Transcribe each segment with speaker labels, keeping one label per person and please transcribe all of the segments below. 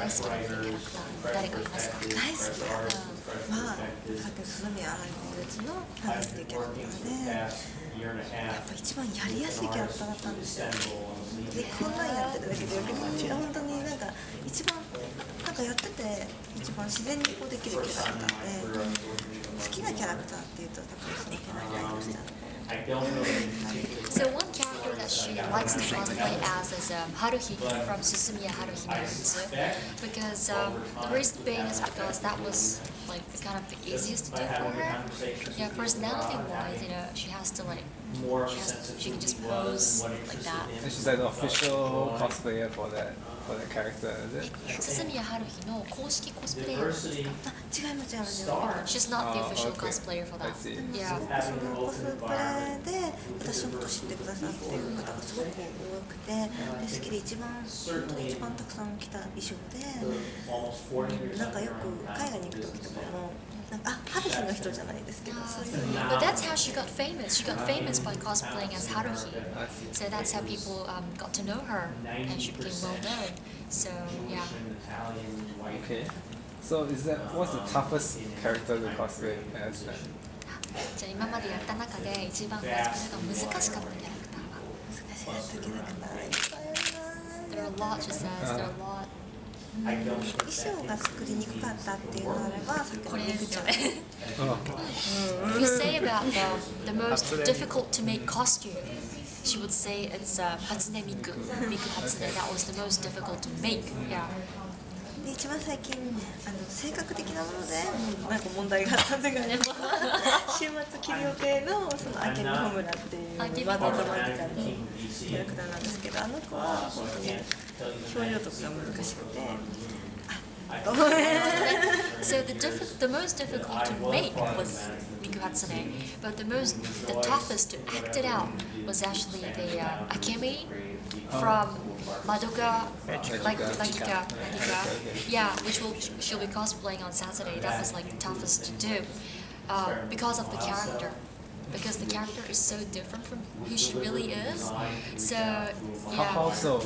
Speaker 1: 好きなキャラクター誰かいますか？
Speaker 2: 大好きなのはさっきの鈴宮春日のハリーっていうキャラクターで、やっぱ一番やりやすいキャラクターだったんですよ。でこんなんやってるだけでよく違う、本当になんか一番なんかやってて一番自然にこうできるキャラクターで、好きなキャラクターっていうと多分そのキャラクターとして
Speaker 1: So one character that she likes to cosplay as is Haruhi from Susumiya Haruhi no Mitsu, because the reason being is because that was like the kind of the easiest to do for her. Yeah, personality-wise, you know, she has to like she can just pose like that.
Speaker 3: And she's like the official cosplayer for that character, is it?
Speaker 1: Susumiya Haruhiの公式コスプレイヤーですか？
Speaker 2: 違います違います。
Speaker 1: She's not the official cosplayer for that.
Speaker 3: I see.
Speaker 1: Yeah.
Speaker 2: そのコスプレで私のこと知ってくださっている方がすごく多くて、で好きで本当に一番たくさん着た衣装で、なんかよく海外に行く時とかもなんか春日の人じゃないですけど、そういう。
Speaker 1: But that's how she got famous. She got famous by cosplaying as Haruhi. So that's how people got to know her, and she became well known. So yeah.
Speaker 3: Okay. So what's the toughest character to cosplay as then?
Speaker 1: じゃあ今までやった中で一番コスプレが難しかったキャラクターは？
Speaker 2: 難しいやったキャラクターいっぱいあるな。
Speaker 1: There are a lot, she says. There are a lot.
Speaker 2: 衣装が作りにくかったっていうのがあれば、さっきの
Speaker 1: これ
Speaker 2: ミクちゃん。
Speaker 1: ですよね。If you say about the most difficult to make costume, she would say it's Hatsune Miku. Miku Hatsune. That was the most difficult to make. Yeah.
Speaker 2: で一番最近性格的なものでなんか問題があったのが週末切り予定のそのアケミホムラっていうマドンドマギカのキャラクターなんですけど、あの子は本当に表情とかが難しくて。
Speaker 1: So the most difficult to make was Miku Hatsune, but the toughest to act it out was actually the Akemi from Madoka Lagika. Yeah, which she'll be cosplaying on Saturday. That was like the toughest to do because of the character. Because the character is so different from who she really is. So yeah.
Speaker 3: How so?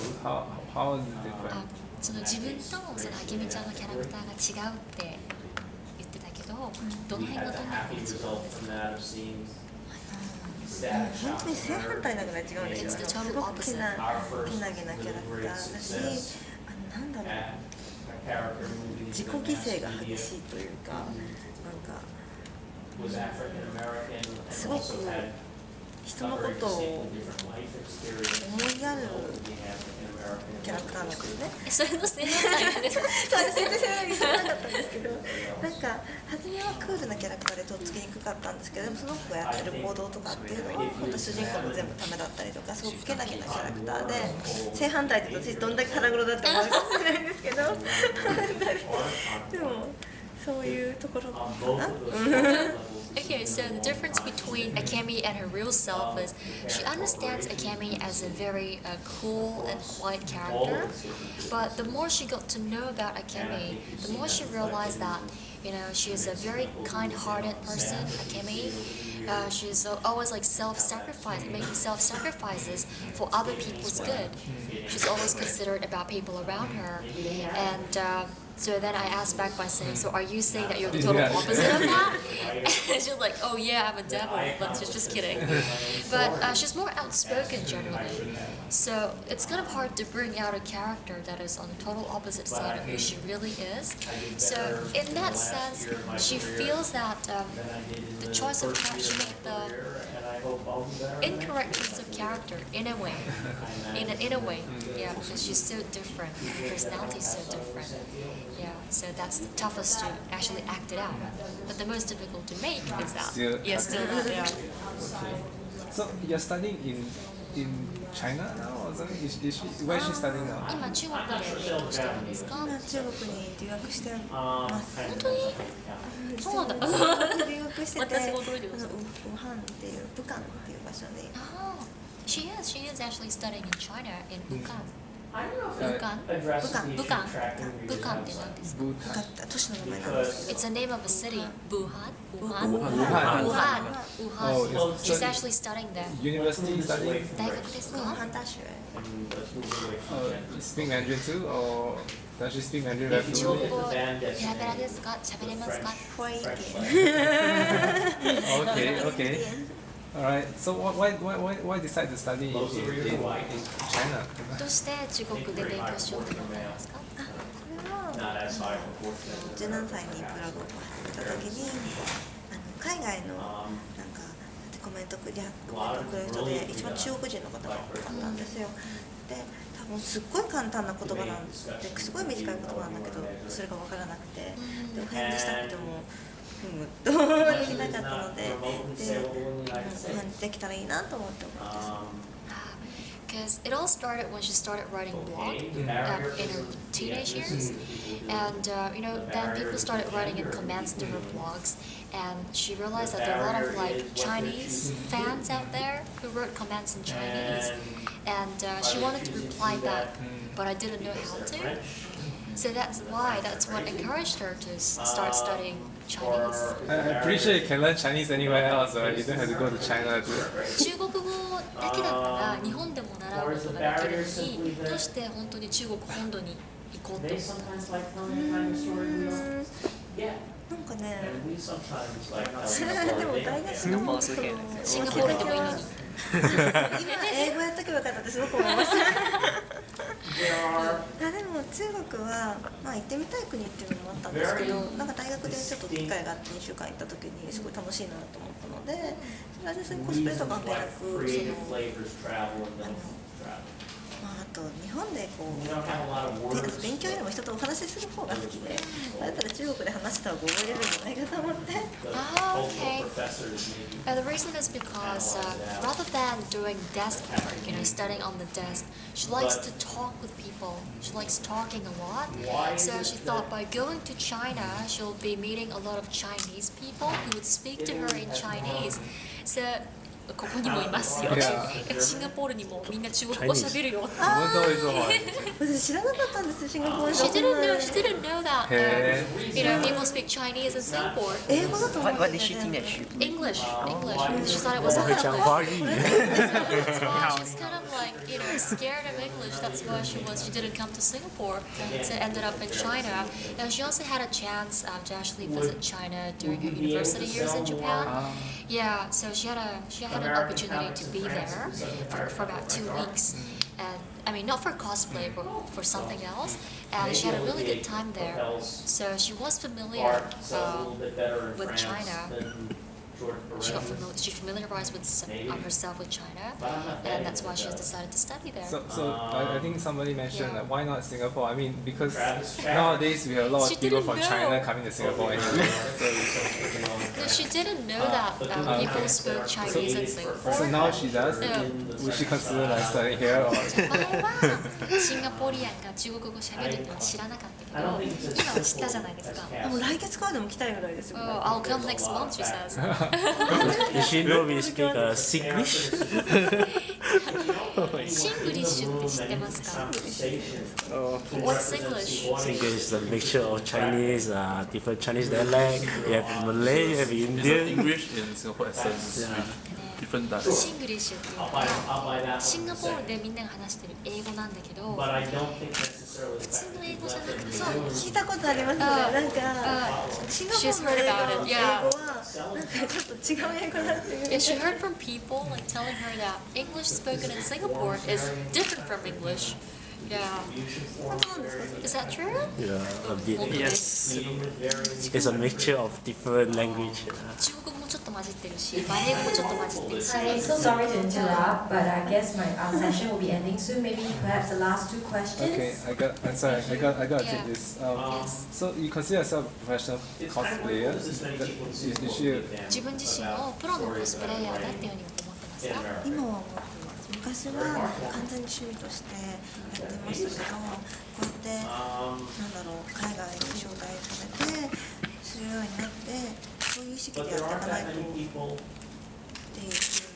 Speaker 3: How is it different?
Speaker 1: その自分とそのあけみちゃんのキャラクターが違うって言ってたけど、どの辺がどんな風に違うんですか？
Speaker 2: 本当に正反対なぐらい違うんですよ。すごくけなげなキャラクターだし、なんだろう、自己犠牲が激しいというか、なんかすごく人のことを思いやるキャラクターなんですね。
Speaker 1: それの正反対なんですか？
Speaker 2: そうです、全然知らなかったんですけど、なんか初めはクールなキャラクターでとっつきにくかったんですけど、でもその子がやってる行動とかっていうのは本当主人公の全部ためだったりとか、すごくけなげなキャラクターで正反対って言うと私どんだけ腹黒だって思うかもしれないんですけどでもそういうところかな。
Speaker 1: Okay, so the difference between Akemi and her real self is she understands Akemi as a very cool and quiet character, but the more she got to know about Akemi, the more she realized that, you know, she is a very kind-hearted person, Akemi. She's always like making self-sacrifices for other people's good. She's always considerate about people around her, and so then I asked back by saying, so are you saying that you're the total opposite of that? And she's like, oh yeah, I'm a devil, but she's just kidding. But she's more outspoken generally. So it's kind of hard to bring out a character that is on the total opposite side of who she really is. So in that sense, she feels that the choice of character, she made the incorrect choice of character in a way. In a way, yeah, because she's so different. Her personality is so different. Yeah, so that's the toughest to actually act it out. But the most difficult to make is that.
Speaker 3: Still.
Speaker 1: Yeah, still that, yeah.
Speaker 3: Okay. So you're studying in China now or something? Where is she studying now?
Speaker 1: 今中国で勉強してるんですか？
Speaker 2: 今中国に留学してます。
Speaker 1: 本当に？そうなんだ。
Speaker 2: 留学してて、
Speaker 1: 私も驚いてました。
Speaker 2: 武漢っていう武漢っていう場所で。
Speaker 1: She is actually studying in China in Bhutan.
Speaker 2: 武漢って何ですか？都市の名前なんですけど。
Speaker 1: It's the name of a city. Wuhan.
Speaker 3: Oh,
Speaker 1: She's actually studying there.
Speaker 3: University studying?
Speaker 1: 大学ですか？
Speaker 2: 武漢大学。
Speaker 3: Speak Mandarin too or Does she speak Mandarin very
Speaker 1: 中国
Speaker 3: fluently?
Speaker 1: 語ペラペラですか？喋れますか？
Speaker 2: 可愛いけ
Speaker 3: Okay, okay. Alright, so why decide to study in China?
Speaker 1: どうして中国で勉強しようと思ったんですか？
Speaker 2: これは17歳にブログを始めた時に海外のなんかコメントくれる人で一番中国人の方が多かったんですよ。で多分すっごい簡単な言葉なんですごい短い言葉なんだけどそれが分からなくてでお返事したくてもどうもできなかったのでお返事できたらいいなと思ってます。
Speaker 1: Because it all started when she started writing blog in her teenage years, and then people started writing in comments to her blogs, and she realized that there are a lot of like Chinese fans out there who wrote comments in Chinese, and she wanted to reply back, but I didn't know how to. So that's what encouraged her to start studying Chinese.
Speaker 3: I'm pretty sure you can learn Chinese anywhere else, right? You don't have to go to China to.
Speaker 1: 中国語だけだったら日本でも習うことができるのにどうして本当に中国本土に行こうって思ったんですか？
Speaker 2: なんかね、でも大学の
Speaker 1: シンガポールでもいいのに。
Speaker 2: 今英語やっとけばよかったってすごく思いました。でも中国は、行ってみたい国っていうのもあったんですけど、なんか大学でちょっと機会があって2週間行った時にすごい楽しいなと思ったので、それは別にコスプレと関係なくあと日本でこう勉強よりも人とお話しする方が好きで、だったら中国で話した方が覚えれるんじゃないかと思って。
Speaker 1: Okay. The reason is because rather than doing desk work, studying on the desk, she likes to talk with people. She likes talking a lot. So she thought by going to China, she'll be meeting a lot of Chinese people who would speak to her in Chinese. Soここにもいますよ。シンガポールにもみんな中国語喋るよ。
Speaker 2: 私知らなかったんですよ、シンガポール。
Speaker 1: She didn't know that. People speak Chinese in Singapore.
Speaker 2: 英語だと思ってた。
Speaker 4: What did she think that she?
Speaker 1: English. She thought it was English.
Speaker 4: 讲华语。
Speaker 1: That's why she's kind of like scared of English. That's why she didn't come to Singapore. So ended up in China. And she also had a chance to actually visit China during her university years in Japan. Yeah, so she had an opportunity to be there for about 2 weeks. And I mean, not for cosplay, but for something else. And she had a really good time there. So she was familiar with China. She familiarized herself with China, and that's why she has decided to study there.
Speaker 3: So I think somebody mentioned that why not Singapore? I mean, because nowadays we have a lot of people from China coming to Singapore anyway.
Speaker 1: No, she didn't know that people spoke Chinese in Singapore.
Speaker 3: So now she does. Would she consider like studying here or?
Speaker 1: シンガポリアンが中国語喋るってのは知らなかったけど、今は知ったじゃないですか。
Speaker 2: もう来月からでも来たいぐらいですよ。
Speaker 1: I'll come next month, she says.
Speaker 4: Did she know we speak Singlish?
Speaker 1: シングリッシュって知ってますか？ What's English?
Speaker 4: Singlish is a mixture of Chinese, different Chinese dialect. You have Malay, you have Indian.
Speaker 5: English in Singapore essence with different dialects.
Speaker 1: シングリッシュっていうのはシンガポールでみんなが話してる英語なんだけど、普通の英語じゃなくて、
Speaker 2: 聞いたことありますね。なんかシンガポールの英語はなんかちょっと違う英語だっていう。
Speaker 1: Yeah, she heard from people like telling her that English spoken in Singapore is different from English. Yeah. Is that true?
Speaker 4: Yeah, a bit.
Speaker 1: Yes.
Speaker 4: It's a mixture of different language.
Speaker 1: 中国語もちょっと混じってるし、マレー語もちょっと混じってるし。
Speaker 6: I'm so sorry to interrupt, but I guess our session will be ending soon. Maybe perhaps the last 2 questions.
Speaker 3: Okay, I'm sorry. I got to take this. So you consider yourself a professional cosplayer? Is she?
Speaker 1: 自分自身をプロのコスプレイヤーだっていうふうに思ってますか？
Speaker 2: 今は思ってます。昔は完全に趣味としてやってましたけど、こうやって海外に招待されてするようになって、そういう意識でやっていかないとっていうふ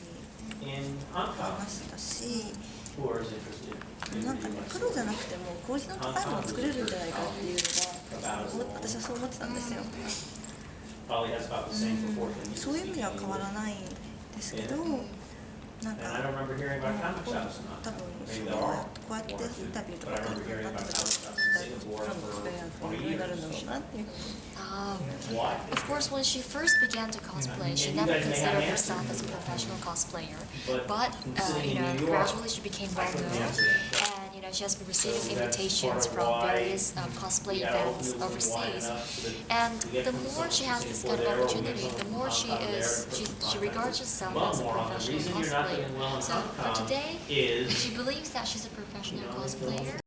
Speaker 2: うに思いましたし、なんかね、プロじゃなくてもクオリティの高いものを作れるんじゃないかっていうのが私はそう思ってたんですよ。そういう意味では変わらないんですけど、なんか多分こうやってインタビューとかなってた時プロのコスプレイヤーといろいろあるんだろうなっていう。
Speaker 1: Of course, when she first began to cosplay, she never considered herself as a professional cosplayer. But gradually she became well known, and she has been receiving invitations from various cosplay events overseas. And the more she has this kind of opportunity, the more she regards herself as a professional cosplayer. So today, she believes that she's a professional cosplayer.